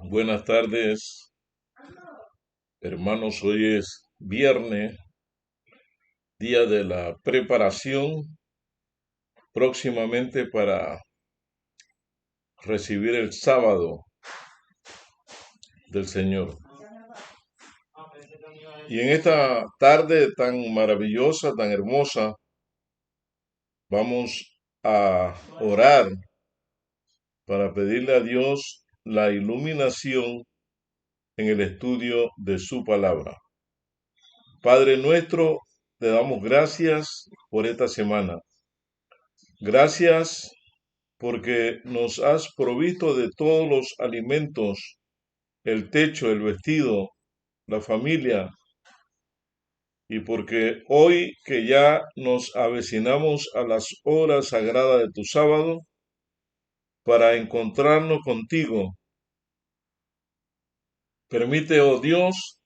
Buenas tardes, hermanos. Hoy es viernes, día de la preparación próximamente para recibir el sábado del Señor. Y en esta tarde tan maravillosa, tan hermosa, vamos a orar para pedirle a Dios la iluminación en el estudio de su palabra. Padre nuestro, te damos gracias por esta semana. Gracias porque nos has provisto de todos los alimentos, el techo, el vestido, la familia, y porque hoy que ya nos avecinamos a las horas sagradas de tu sábado, para encontrarnos contigo, permite, oh Dios,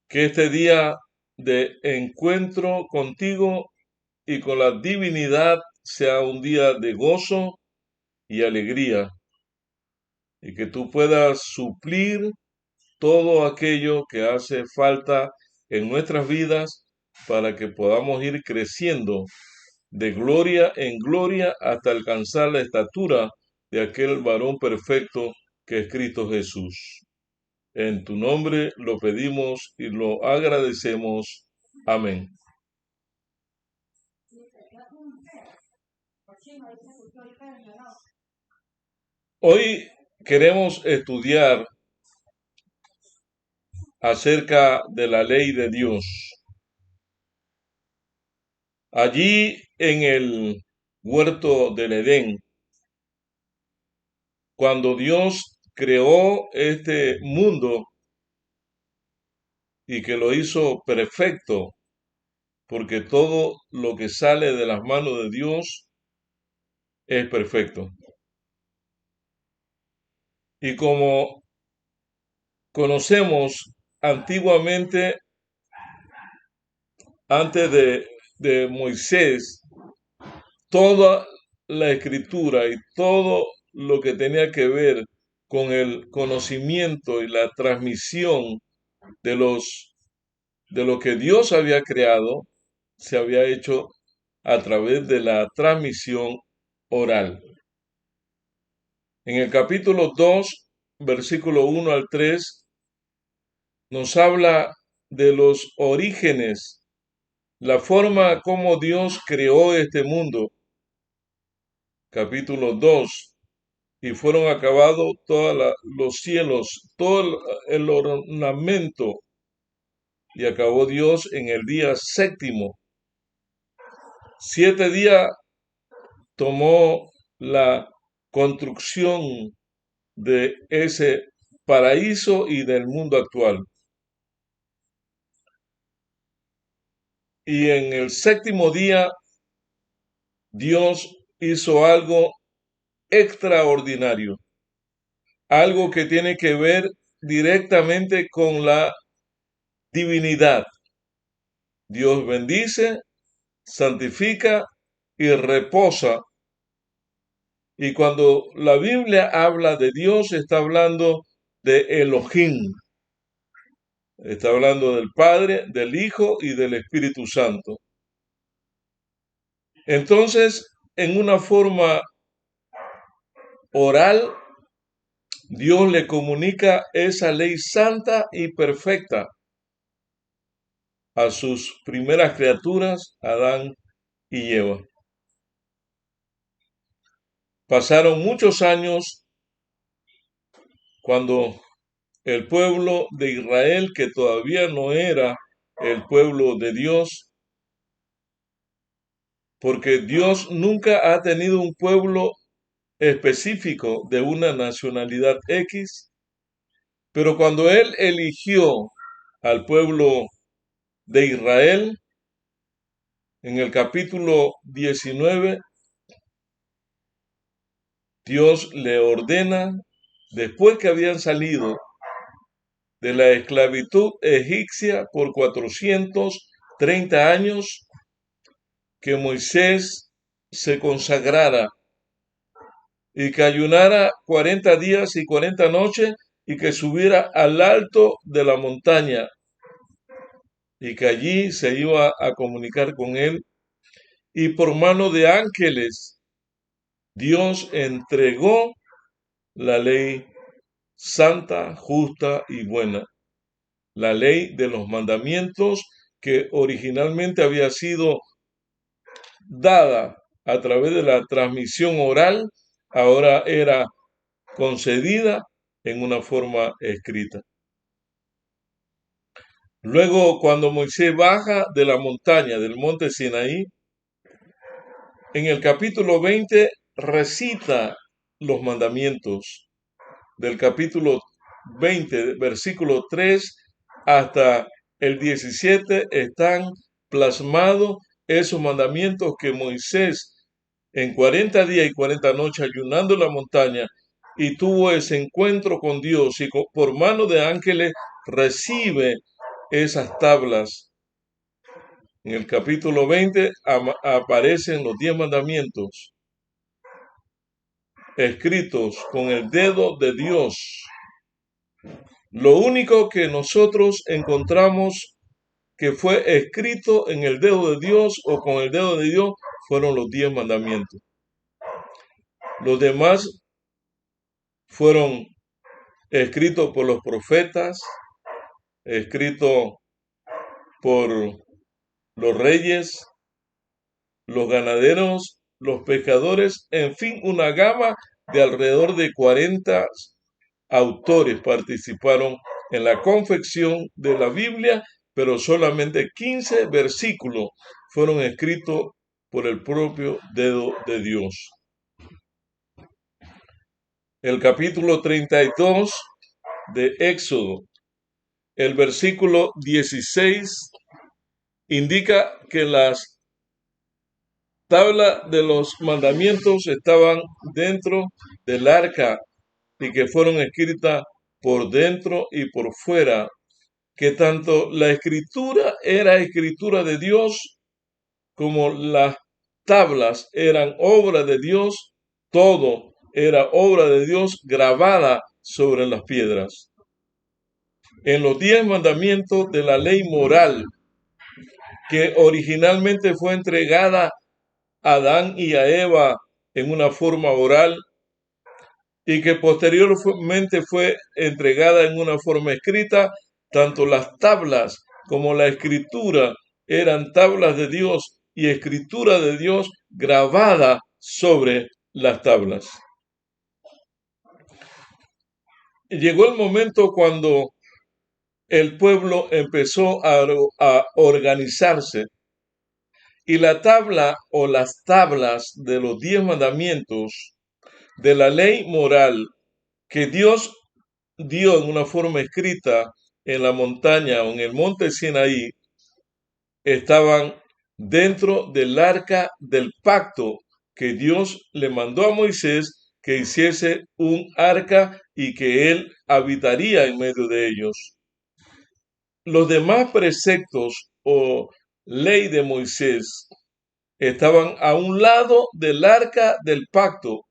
que este día de encuentro contigo y con la divinidad sea un día de gozo y alegría, y que tú puedas suplir todo aquello que hace falta en nuestras vidas para que podamos ir creciendo de gloria en gloria hasta alcanzar la estatura de aquel varón perfecto que es Cristo Jesús. En tu nombre lo pedimos y lo agradecemos. Amén. Hoy queremos estudiar acerca de la ley de Dios. Allí en el huerto del Edén, cuando Dios creó este mundo y que lo hizo perfecto, porque todo lo que sale de las manos de Dios es perfecto. Y como conocemos antiguamente, antes de Moisés, toda la escritura y todo lo que tenía que ver con el conocimiento y la transmisión de de lo que Dios había creado, se había hecho a través de la transmisión oral. En el capítulo 2, versículo 1 al 3, nos habla de los orígenes, la forma como Dios creó este mundo. Capítulo 2, y fueron acabados todos los cielos, todo el ornamento, y acabó Dios en el día séptimo. 7 días tomó la construcción de ese paraíso y del mundo actual. Y en el séptimo día, Dios hizo algo extraordinario, algo que tiene que ver directamente con la divinidad. Dios bendice, santifica y reposa. Y cuando la Biblia habla de Dios, está hablando de Elohim. Está hablando del Padre, del Hijo y del Espíritu Santo. Entonces, en una forma oral, Dios le comunica esa ley santa y perfecta a sus primeras criaturas, Adán y Eva. Pasaron muchos años cuando el pueblo de Israel, que todavía no era el pueblo de Dios, porque Dios nunca ha tenido un pueblo específico de una nacionalidad X, pero cuando Él eligió al pueblo de Israel, en el capítulo 19, Dios le ordena, después que habían salido de la esclavitud egipcia por 430 años, que Moisés se consagrara y que ayunara 40 días y 40 noches y que subiera al alto de la montaña y que allí se iba a comunicar con él y por mano de ángeles Dios entregó la ley santa, justa y buena, la ley de los mandamientos que originalmente había sido dada a través de la transmisión oral, ahora era concedida en una forma escrita. Luego, cuando Moisés baja de la montaña, del monte Sinaí, en el capítulo 20 recita los mandamientos. Del capítulo 20, versículo 3 hasta el 17 están plasmados esos mandamientos que Moisés en 40 días y 40 noches ayunando en la montaña y tuvo ese encuentro con Dios y por mano de ángeles recibe esas tablas. En el capítulo 20 aparecen los 10 mandamientos escritos con el dedo de Dios. Lo único que nosotros encontramos que fue escrito en el dedo de Dios o con el dedo de Dios fueron los 10 mandamientos. Los demás fueron escritos por los profetas, escritos por los reyes, los ganaderos, los pescadores, en fin, una gama de alrededor de 40 autores participaron en la confección de la Biblia, pero solamente 15 versículos fueron escritos por el propio dedo de Dios. El capítulo 32 de Éxodo, el versículo 16, indica que las tablas de los mandamientos estaban dentro del arca y que fueron escritas por dentro y por fuera, que tanto la escritura era escritura de Dios como las tablas eran obra de Dios, todo era obra de Dios grabada sobre las piedras. En los 10 mandamientos de la ley moral, que originalmente fue entregada a Adán y a Eva en una forma oral y que posteriormente fue entregada en una forma escrita, tanto las tablas como la escritura eran tablas de Dios y escritura de Dios grabada sobre las tablas. Llegó el momento cuando el pueblo empezó a organizarse y la tabla o las tablas de los 10 mandamientos de la ley moral que Dios dio en una forma escrita en la montaña o en el monte Sinaí estaban dentro del arca del pacto que Dios le mandó a Moisés que hiciese un arca y que él habitaría en medio de ellos. Los demás preceptos o ley de Moisés estaban a un lado del arca del pacto.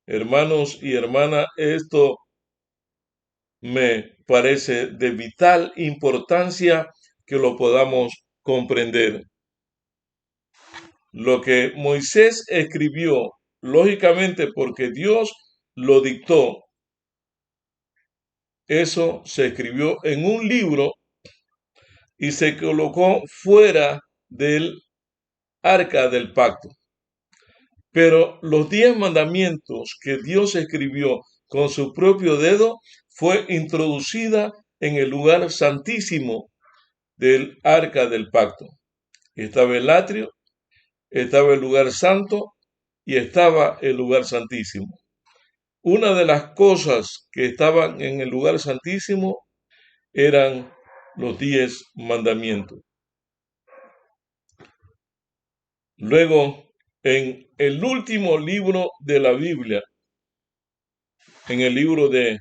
Hermanos y hermanas, esto me parece de vital importancia que lo podamos comprender. Lo que Moisés escribió, lógicamente porque Dios lo dictó, eso se escribió en un libro y se colocó fuera del arca del pacto. Pero los 10 mandamientos que Dios escribió con su propio dedo fue introducida en el lugar santísimo del arca del pacto. Estaba el atrio, estaba el lugar santo y estaba el lugar santísimo. Una de las cosas que estaban en el lugar santísimo eran los 10 mandamientos. Luego, en el último libro de la Biblia, en el libro de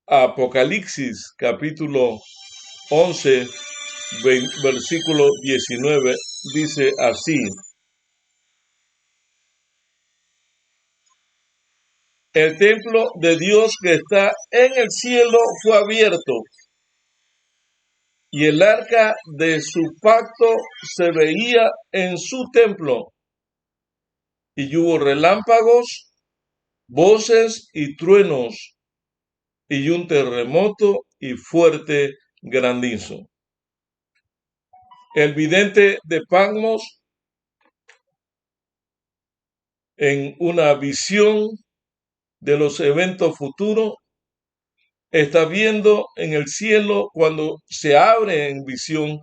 Apocalipsis, capítulo 11, versículo 19, dice así: el templo de Dios que está en el cielo fue abierto y el arca de su pacto se veía en su templo. Y hubo relámpagos, voces y truenos, y un terremoto y fuerte granizo. El vidente de Patmos, en una visión de los eventos futuros, está viendo en el cielo, cuando se abre en visión,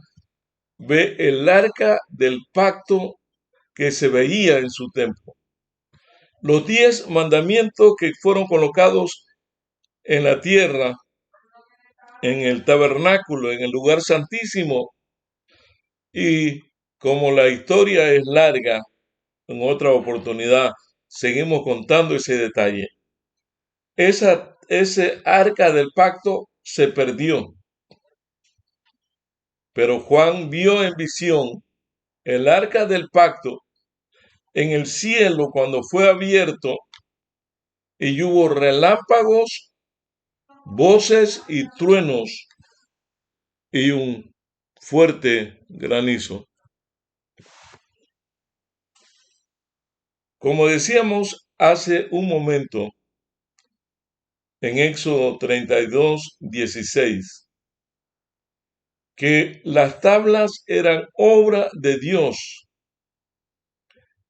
ve el arca del pacto que se veía en su templo. Los 10 mandamientos que fueron colocados en la tierra, en el tabernáculo, en el lugar santísimo, y como la historia es larga, en otra oportunidad seguimos contando ese detalle. Ese arca del pacto se perdió, pero Juan vio en visión el arca del pacto en el cielo cuando fue abierto, y hubo relámpagos, voces y truenos y un fuerte granizo. Como decíamos hace un momento, en Éxodo 32:16, que las tablas eran obra de Dios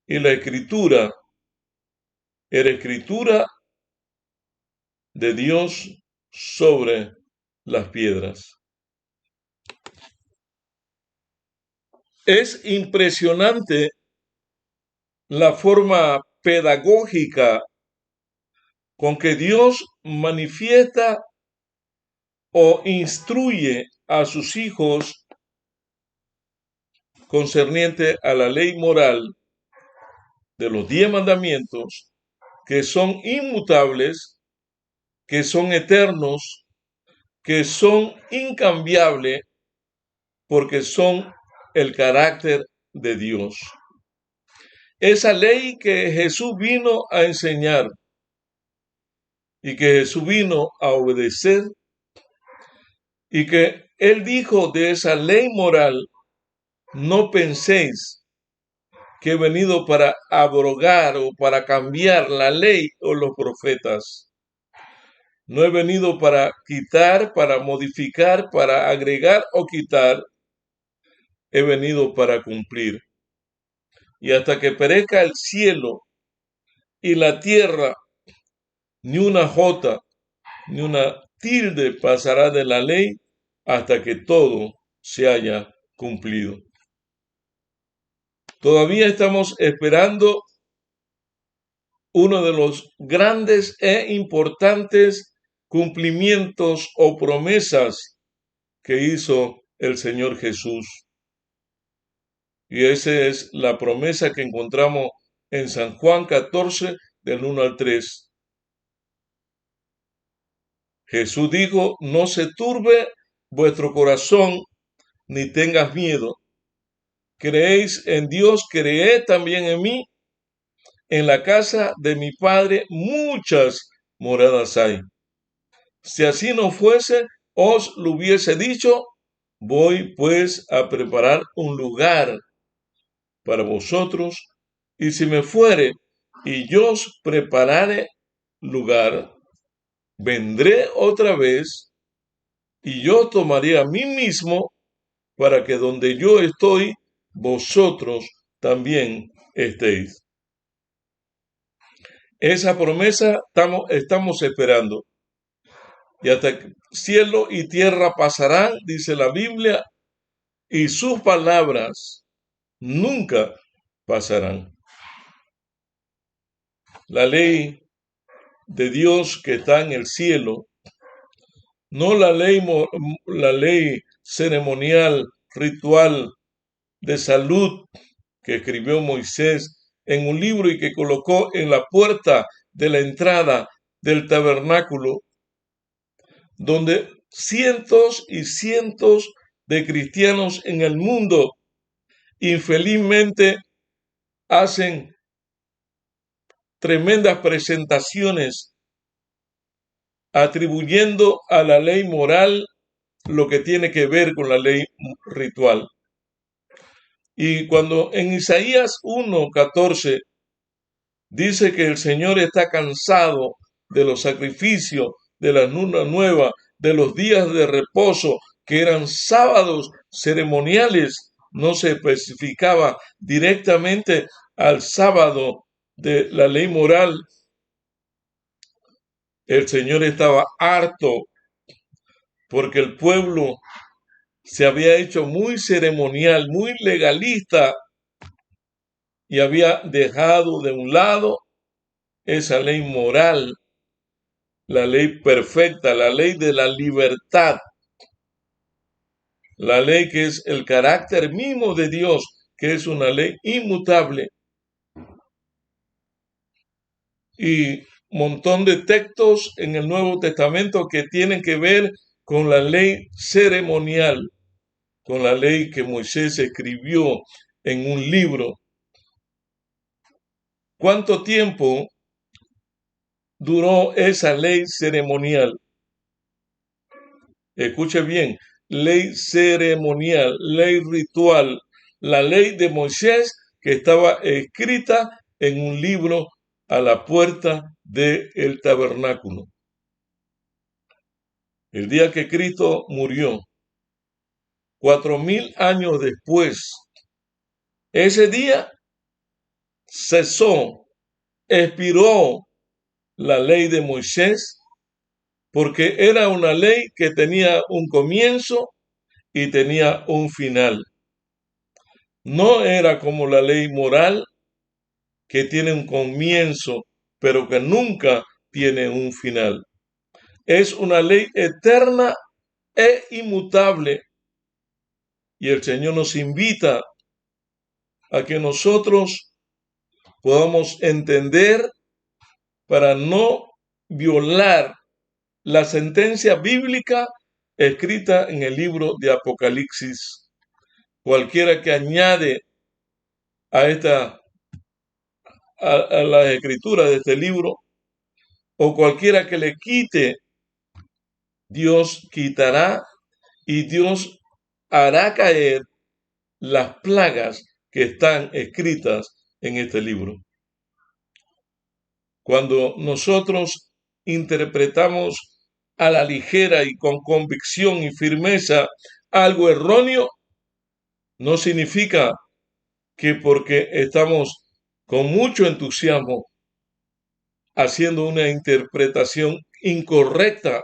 y la escritura era escritura de Dios sobre las piedras. Es impresionante la forma pedagógica con que Dios manifiesta o instruye a sus hijos concerniente a la ley moral de los 10 mandamientos, que son inmutables, que son eternos, que son incambiables, porque son el carácter de Dios. Esa ley que Jesús vino a enseñar y que Jesús vino a obedecer, y que Él dijo de esa ley moral: no penséis que he venido para abrogar o para cambiar la ley o los profetas. No he venido para quitar, para modificar, para agregar o quitar. He venido para cumplir. Y hasta que perezca el cielo y la tierra, ni una jota, ni una tilde pasará de la ley hasta que todo se haya cumplido. Todavía estamos esperando uno de los grandes e importantes cumplimientos o promesas que hizo el Señor Jesús. Y esa es la promesa que encontramos en San Juan 14, del 1 al 3. Jesús dijo: no se turbe vuestro corazón, ni tengas miedo. Creéis en Dios, creed también en mí. En la casa de mi Padre muchas moradas hay. Si así no fuese, os lo hubiese dicho. Voy pues a preparar un lugar para vosotros, y si me fuere y yo os preparare lugar, vendré otra vez, y yo tomaré a mí mismo, para que donde yo estoy, vosotros también estéis. Esa promesa estamos esperando. Y hasta que cielo y tierra pasarán, dice la Biblia, y sus palabras nunca pasarán. La ley de Dios que está en el cielo, no la ley ceremonial, ritual, de salud que escribió Moisés en un libro y que colocó en la puerta de la entrada del tabernáculo, donde cientos y cientos de cristianos en el mundo infelizmente hacen tremendas presentaciones atribuyendo a la ley moral lo que tiene que ver con la ley ritual. Y cuando en Isaías 1:14 dice que el Señor está cansado de los sacrificios, de la luna nueva, de los días de reposo, que eran sábados ceremoniales, no se especificaba directamente al sábado de la ley moral. El Señor estaba harto porque el pueblo se había hecho muy ceremonial, muy legalista, y había dejado de un lado esa ley moral, la ley perfecta, la ley de la libertad, la ley que es el carácter mismo de Dios, que es una ley inmutable. Y montón de textos en el Nuevo Testamento que tienen que ver con la ley ceremonial, con la ley que Moisés escribió en un libro. ¿Cuánto tiempo duró esa ley ceremonial? Escuche bien, ley ceremonial, ley ritual, la ley de Moisés que estaba escrita en un libro a la puerta del tabernáculo. El día que Cristo murió, 4000 años después, ese día cesó, expiró la ley de Moisés, porque era una ley que tenía un comienzo y tenía un final. No era como la ley moral, que tiene un comienzo, pero que nunca tiene un final. Es una ley eterna e inmutable. Y el Señor nos invita a que nosotros podamos entender para no violar la sentencia bíblica escrita en el libro de Apocalipsis. Cualquiera que añade a las escrituras de este libro, o cualquiera que le quite, Dios quitará y Dios hará caer las plagas que están escritas en este libro. Cuando nosotros interpretamos a la ligera y con convicción y firmeza algo erróneo, no significa que porque estamos con mucho entusiasmo haciendo una interpretación incorrecta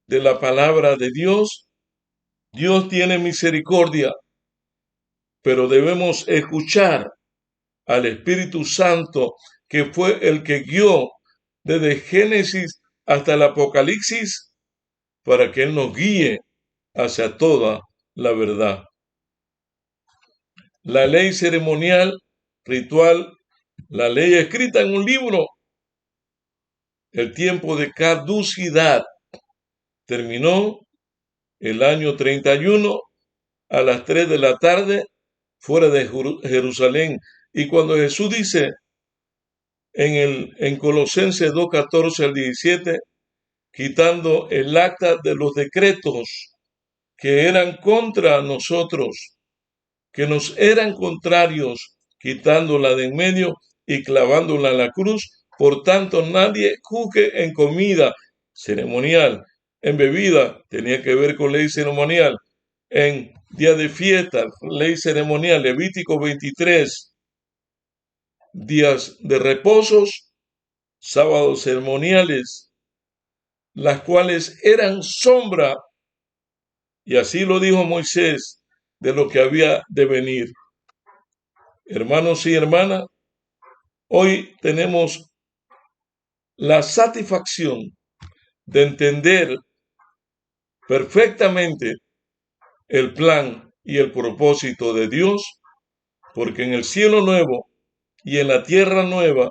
de la palabra de Dios, Dios tiene misericordia, pero debemos escuchar al Espíritu Santo, que fue el que guió desde Génesis hasta el Apocalipsis, para que Él nos guíe hacia toda la verdad. La ley ceremonial, ritual, la ley escrita en un libro, el tiempo de caducidad terminó el año 31 a las 3 de la tarde fuera de Jerusalén. Y cuando Jesús dice en Colosenses 2:14 al 17, quitando el acta de los decretos que eran contra nosotros, que nos eran contrarios, quitándola de en medio y clavándola en la cruz. Por tanto, nadie juzgue en comida ceremonial, en bebida, tenía que ver con ley ceremonial, en día de fiesta, ley ceremonial, Levítico 23, días de reposos, sábados ceremoniales, las cuales eran sombra, y así lo dijo Moisés, de lo que había de venir. Hermanos y hermanas, hoy tenemos la satisfacción de entender perfectamente el plan y el propósito de Dios, porque en el cielo nuevo y en la tierra nueva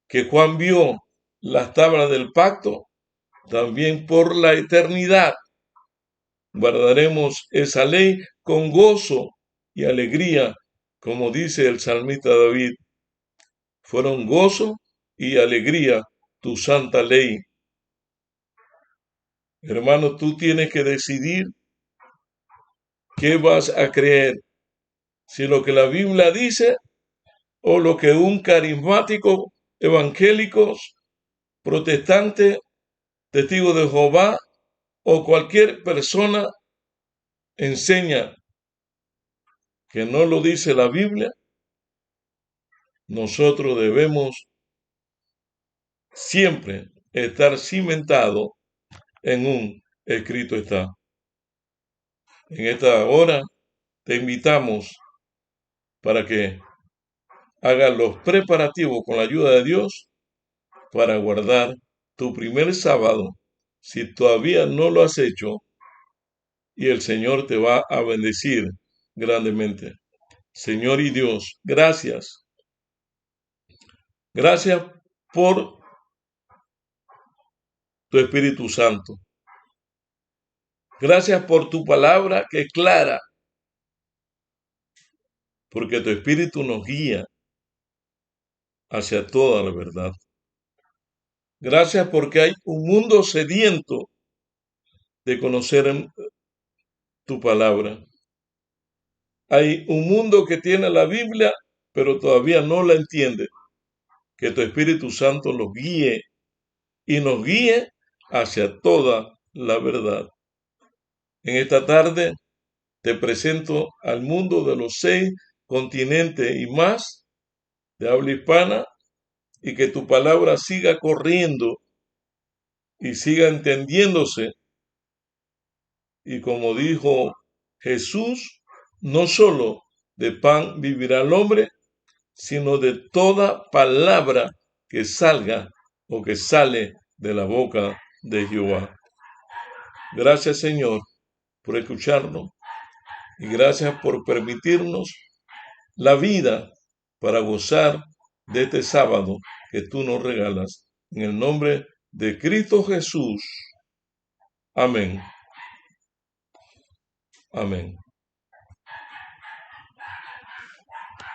que Juan vio, las tablas del pacto, también por la eternidad guardaremos esa ley con gozo y alegría, como dice el salmista David. Fueron gozo y alegría tu santa ley. Hermano, tú tienes que decidir qué vas a creer, si lo que la Biblia dice o lo que un carismático, evangélicos, protestante, testigo de Jehová o cualquier persona enseña que no lo dice la Biblia. Nosotros debemos siempre estar cimentado en un escrito está. En esta hora te invitamos para que hagas los preparativos con la ayuda de Dios para guardar tu primer sábado, si todavía no lo has hecho, y el Señor te va a bendecir grandemente. Señor y Dios, gracias. Gracias por tu Espíritu Santo. Gracias por tu palabra que es clara, porque tu Espíritu nos guía hacia toda la verdad. Gracias porque hay un mundo sediento de conocer tu palabra. Hay un mundo que tiene la Biblia, pero todavía no la entiende. Que tu Espíritu Santo los guíe y nos guíe hacia toda la verdad. En esta tarde te presento al mundo de los 6 continentes y más de habla hispana, y que tu palabra siga corriendo y siga entendiéndose. Y como dijo Jesús, no solo de pan vivirá el hombre, sino de toda palabra que salga o que sale de la boca de Jehová. Gracias, Señor, por escucharnos, y gracias por permitirnos la vida para gozar de este sábado que tú nos regalas. En el nombre de Cristo Jesús. Amén. Amén.